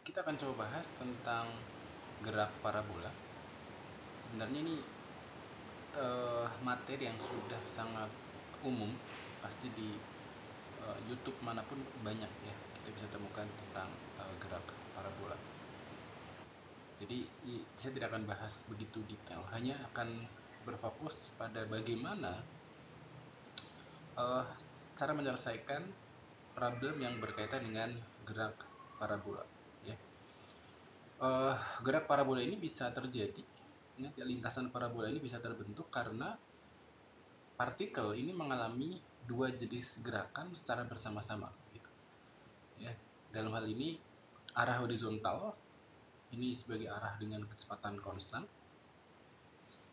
Kita akan coba bahas tentang gerak parabola. Sebenarnya ini materi yang sudah sangat umum, pasti di YouTube manapun banyak ya kita bisa temukan tentang gerak parabola. Jadi saya tidak akan bahas begitu detail, hanya akan berfokus pada bagaimana uh, cara menyelesaikan problem yang berkaitan dengan gerak parabola. Ya. Gerak parabola ini bisa terjadi, ingat ya, lintasan parabola ini bisa terbentuk karena partikel ini mengalami dua jenis gerakan secara bersama-sama. Gitu. Ya. Dalam hal ini, arah horizontal ini sebagai arah dengan kecepatan konstan,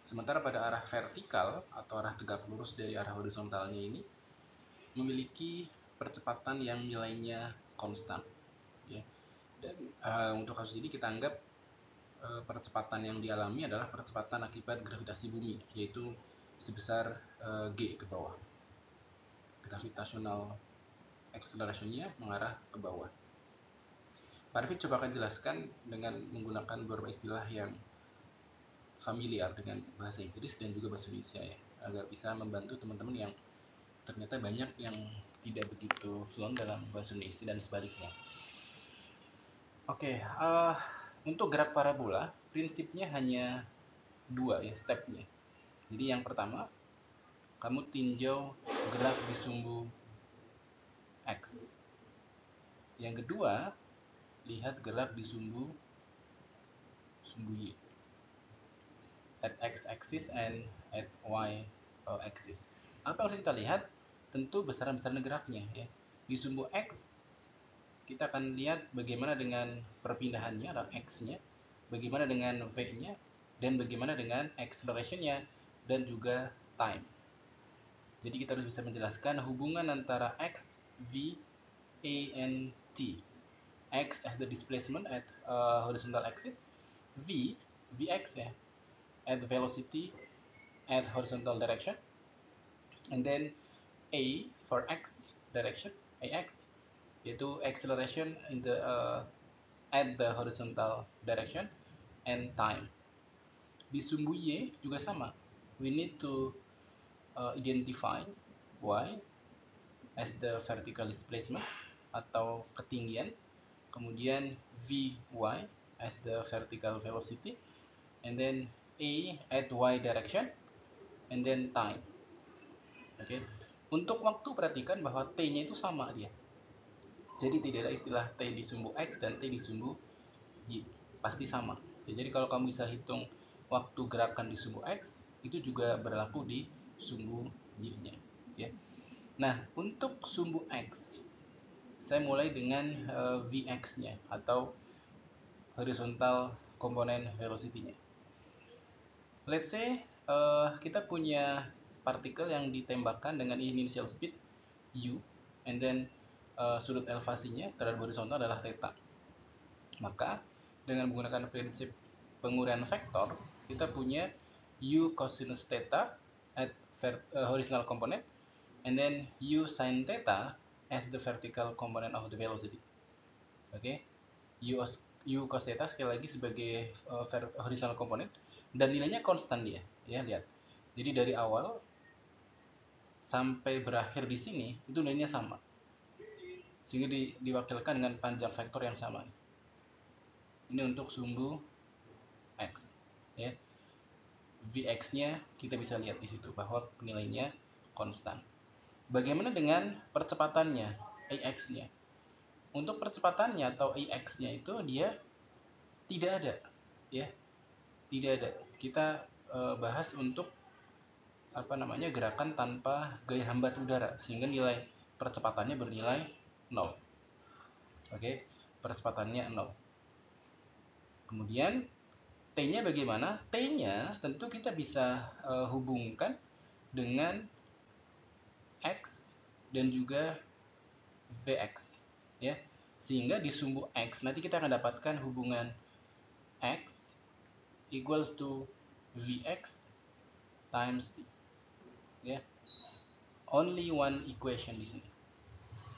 sementara pada arah vertikal atau arah tegak lurus dari arah horizontalnya ini memiliki percepatan yang nilainya konstan. Ya. Dan untuk kasus ini kita anggap percepatan yang dialami adalah percepatan akibat gravitasi bumi, yaitu sebesar g ke bawah. Gravitational acceleration-nya mengarah ke bawah. Pak Arifin coba akan jelaskan dengan menggunakan beberapa istilah yang familiar dengan bahasa Inggris dan juga bahasa Indonesia ya, agar bisa membantu teman-teman yang ternyata banyak yang tidak begitu fluent dalam bahasa Indonesia dan sebaliknya. Oke, untuk gerak parabola prinsipnya hanya dua ya stepnya. Jadi yang pertama, kamu tinjau gerak di sumbu X. Yang kedua, lihat gerak di sumbu Y. At X axis and at Y axis. Apa yang harus kita lihat? Tentu besaran-besaran geraknya ya. Di sumbu X kita akan lihat bagaimana dengan perpindahannya atau X-nya, bagaimana dengan V-nya, dan bagaimana dengan acceleration-nya dan juga time. Jadi kita harus bisa menjelaskan hubungan antara X, V, A, and T. X as the displacement at horizontal axis, V, Vx ya, at the velocity at horizontal direction, and then A for X direction, Ax, yaitu acceleration in the at the horizontal direction, and time. Di sumbu Y juga sama. We need to identify Y as the vertical displacement atau ketinggian, kemudian Vy as the vertical velocity, and then A at Y direction, and then time. Oke. Untuk waktu perhatikan bahwa T-nya itu sama dia. Jadi tidak ada istilah T di sumbu X dan T di sumbu Y. Pasti sama. Ya, jadi kalau kamu bisa hitung waktu gerakan di sumbu X, itu juga berlaku di sumbu Y-nya. Ya. Nah, untuk sumbu X, saya mulai dengan Vx-nya atau horizontal komponen velocity-nya. Let's say kita punya partikel yang ditembakkan dengan initial speed u, and then sudut elevasinya terhadap horizontal adalah theta. Maka dengan menggunakan prinsip penguraian vektor, kita punya u cosinus theta at horizontal component, and then u sin theta as the vertical component of the velocity. Oke, u cos theta sekali lagi sebagai horizontal component, dan nilainya konstan dia. Ya, lihat. Jadi dari awal sampai berakhir di sini itu nilainya sama. Sehingga diwakilkan dengan panjang vektor yang sama. Ini untuk sumbu X, ya. Vx-nya kita bisa lihat di situ bahwa nilainya konstan. Bagaimana dengan percepatannya, Ax-nya? Untuk percepatannya atau Ax-nya itu dia tidak ada, ya. Tidak ada. Kita bahas untuk gerakan tanpa gaya hambat udara, sehingga nilai percepatannya bernilai 0. Oke, percepatannya 0. Kemudian T-nya bagaimana? T-nya tentu kita bisa hubungkan dengan X dan juga Vx, ya. Sehingga di sumbu X nanti kita akan dapatkan hubungan X equals to Vx times T, ya. Only one equation di sini.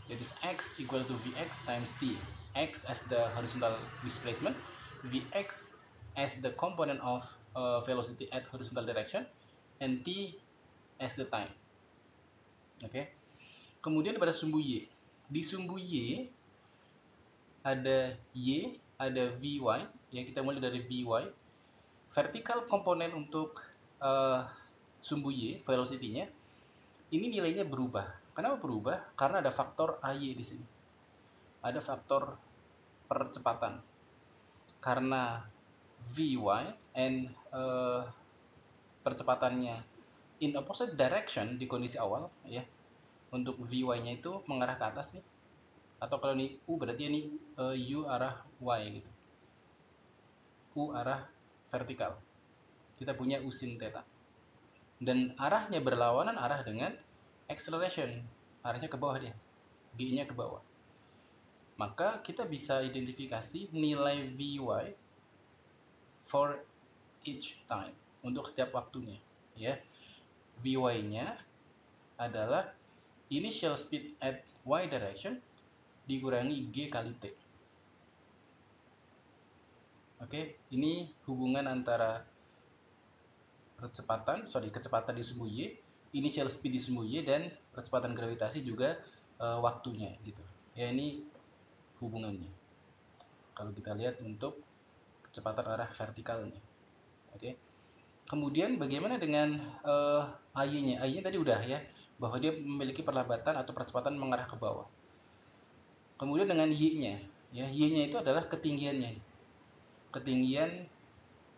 that is x equal to Vx times t. X as the horizontal displacement, Vx as the component of velocity at horizontal direction, and t as the time. Oke. Kemudian pada sumbu y, di sumbu y ada y, ada Vy, ya kita mulai dari Vy. Vertical komponen untuk sumbu y, velocity-nya, ini nilainya berubah. Kenapa berubah? Karena ada faktor AY di sini. Ada faktor percepatan. Karena Vy and percepatannya in opposite direction di kondisi awal, ya. Untuk Vy-nya itu mengarah ke atas nih. Atau kalau ini U berarti ini U arah Y gitu. U arah vertikal. Kita punya U sin theta. Dan arahnya berlawanan arah dengan acceleration. Arahnya ke bawah dia. G-nya ke bawah. Maka kita bisa identifikasi nilai Vy for each time. Untuk setiap waktunya, ya. Vy-nya adalah initial speed at y direction dikurangi G kali T. Oke, ini hubungan antara kecepatan di sumbu Y, initial speed di sumbu Y, dan percepatan gravitasi juga waktunya gitu. Ya, ini hubungannya. Kalau kita lihat untuk kecepatan arah vertikalnya. Oke. Kemudian bagaimana dengan AY-nya? AY-nya tadi udah ya, bahwa dia memiliki perlambatan atau percepatan mengarah ke bawah. Kemudian dengan Y-nya, ya, Y-nya itu adalah ketinggiannya. Ketinggian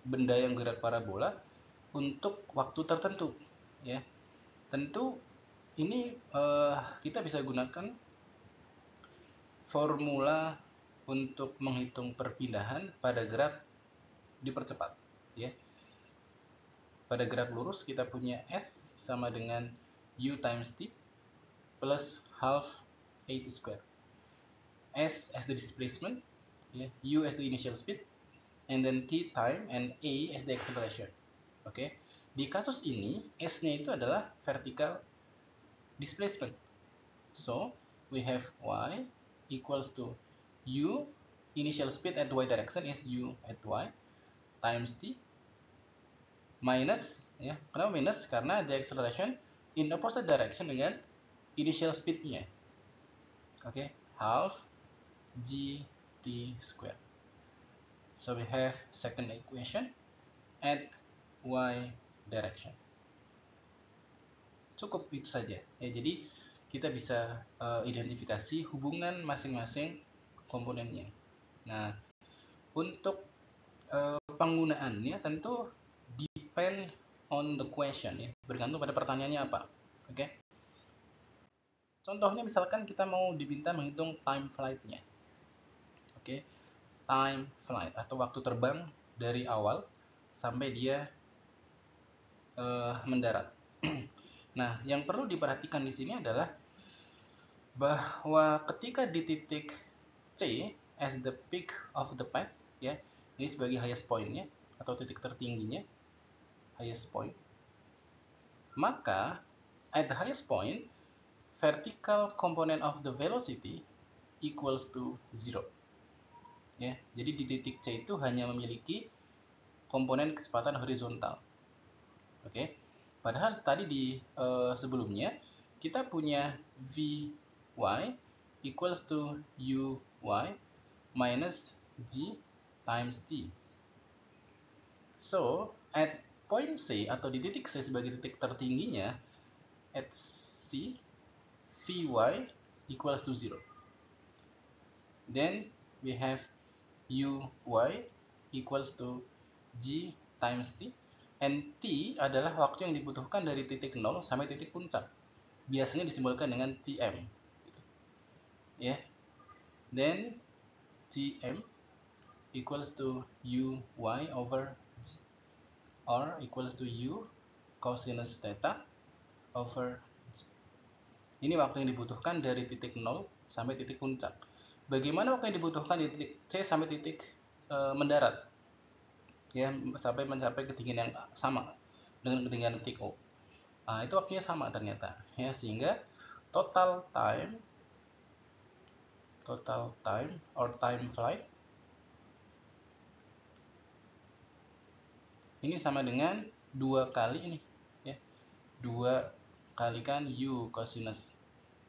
benda yang gerak parabola untuk waktu tertentu, ya. Tentu ini kita bisa gunakan formula untuk menghitung perpindahan pada gerak dipercepat, ya. Pada gerak lurus kita punya S sama dengan U times T plus half AT square. S as the displacement, ya, U as the initial speed, and then T time and A as the acceleration. Oke. Di kasus ini S-nya itu adalah vertical displacement. So, we have Y equals to U, initial speed at Y direction is U at Y, times T, minus, ya, kenapa minus? Karena the acceleration in opposite direction dengan initial speed-nya. Oke, half GT square. So, we have second equation at Y direction. Cukup itu saja. Ya, jadi kita bisa identifikasi hubungan masing-masing komponennya. Nah, untuk penggunaannya tentu depend on the question, ya, bergantung pada pertanyaannya apa. Oke. Contohnya misalkan kita mau diminta menghitung time flight-nya. Oke. Time flight atau waktu terbang dari awal sampai dia mendarat. Nah, yang perlu diperhatikan di sini adalah bahwa ketika di titik C as the peak of the path, ya, ini sebagai highest point-nya atau titik tertingginya, highest point, maka at the highest point vertical component of the velocity equals to 0. Ya, jadi di titik C itu hanya memiliki komponen kecepatan horizontal. Oke. Padahal tadi di sebelumnya kita punya Vy equals to Uy minus G times T. So, at point C atau di titik C sebagai titik tertingginya, at C, Vy equals to 0. Then, we have Uy equals to G times T. And T adalah waktu yang dibutuhkan dari titik 0 sampai titik puncak. Biasanya disimbolkan dengan Tm. Ya. Yeah. Then, Tm equals to Uy over G, or equals to U cosinus theta over G. Ini waktu yang dibutuhkan dari titik 0 sampai titik puncak. Bagaimana waktu yang dibutuhkan di titik C sampai titik mendarat? Ya, sampai mencapai ketinggian yang sama dengan ketinggian titik O. Nah, itu waktunya sama ternyata, ya, sehingga total time total time or time flight ini sama dengan 2 kali ini ya, 2 kalikan u cosinus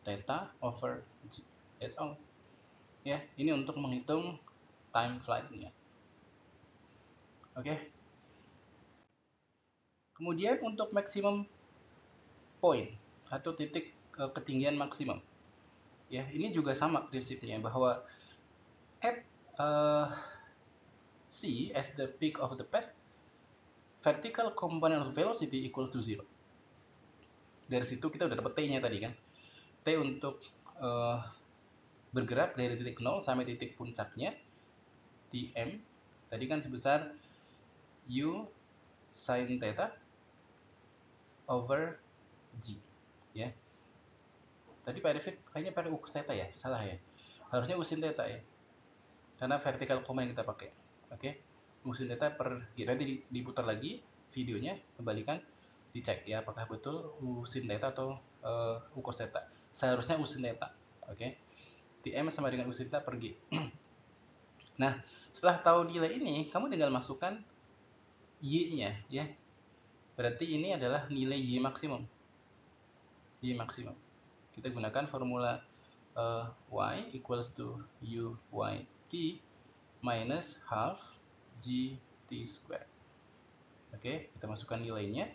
theta over g. That's all ya. Ini untuk menghitung time flight-nya. Oke. Kemudian untuk maximum point atau titik ketinggian maksimum ya, ini juga sama prinsipnya bahwa at c as the peak of the path, vertical component of velocity equals to 0. Dari situ kita udah dapet t-nya tadi kan. T untuk bergerak dari titik 0 sampai titik puncaknya, Tm tadi kan sebesar u sin theta over g ya. Tadi Pak David kayaknya pakai u cos theta ya, salah ya, harusnya u sin theta ya, karena vertical component kita pakai. Oke, u sin theta per g. Nanti diputar lagi videonya, kembalikan, dicek ya apakah betul u sin theta atau u cos theta. Seharusnya u sin theta. Oke, Tm sama dengan u sin theta per g. Nah, setelah tahu nilai ini, kamu tinggal masukkan y-nya ya. Berarti ini adalah nilai y maksimum. Y maksimum. Kita gunakan formula y equals to u y t minus half g t square. Oke, kita masukkan nilainya.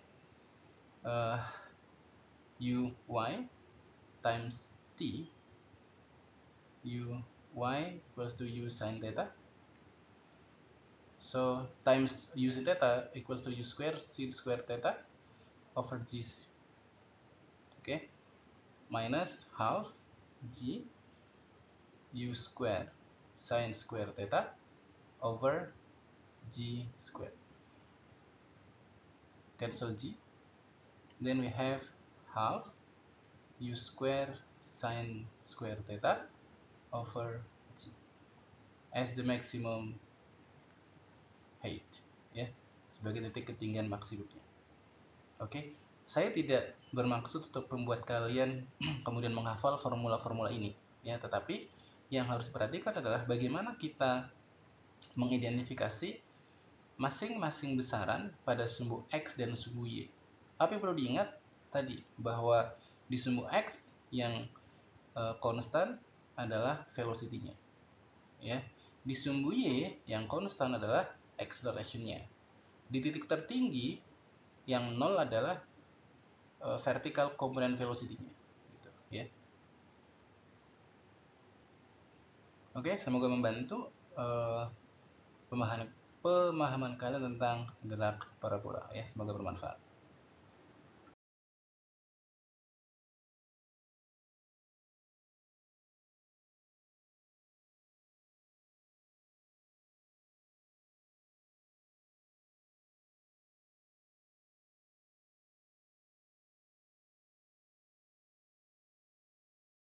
U y times t, u y equals to u sin theta. So times u sin theta equals to u square sin square theta over g. Okay, minus half g u square sin square theta over g square. Cancel g. Then we have half u square sin square theta over g as the maximum height ya, sebagai titik ketinggian maksimumnya. Oke, saya tidak bermaksud untuk membuat kalian kemudian menghafal formula-formula ini ya, tetapi yang harus diperhatikan adalah bagaimana kita mengidentifikasi masing-masing besaran pada sumbu x dan sumbu y. Apa yang perlu diingat tadi, bahwa di sumbu x yang konstan adalah velocity-nya ya, di sumbu y yang konstan adalah acceleration-nya. Di titik tertinggi yang 0 adalah vertical component velocity-nya gitu ya. Oke, semoga membantu pemahaman kalian tentang gerak parabola ya, semoga bermanfaat.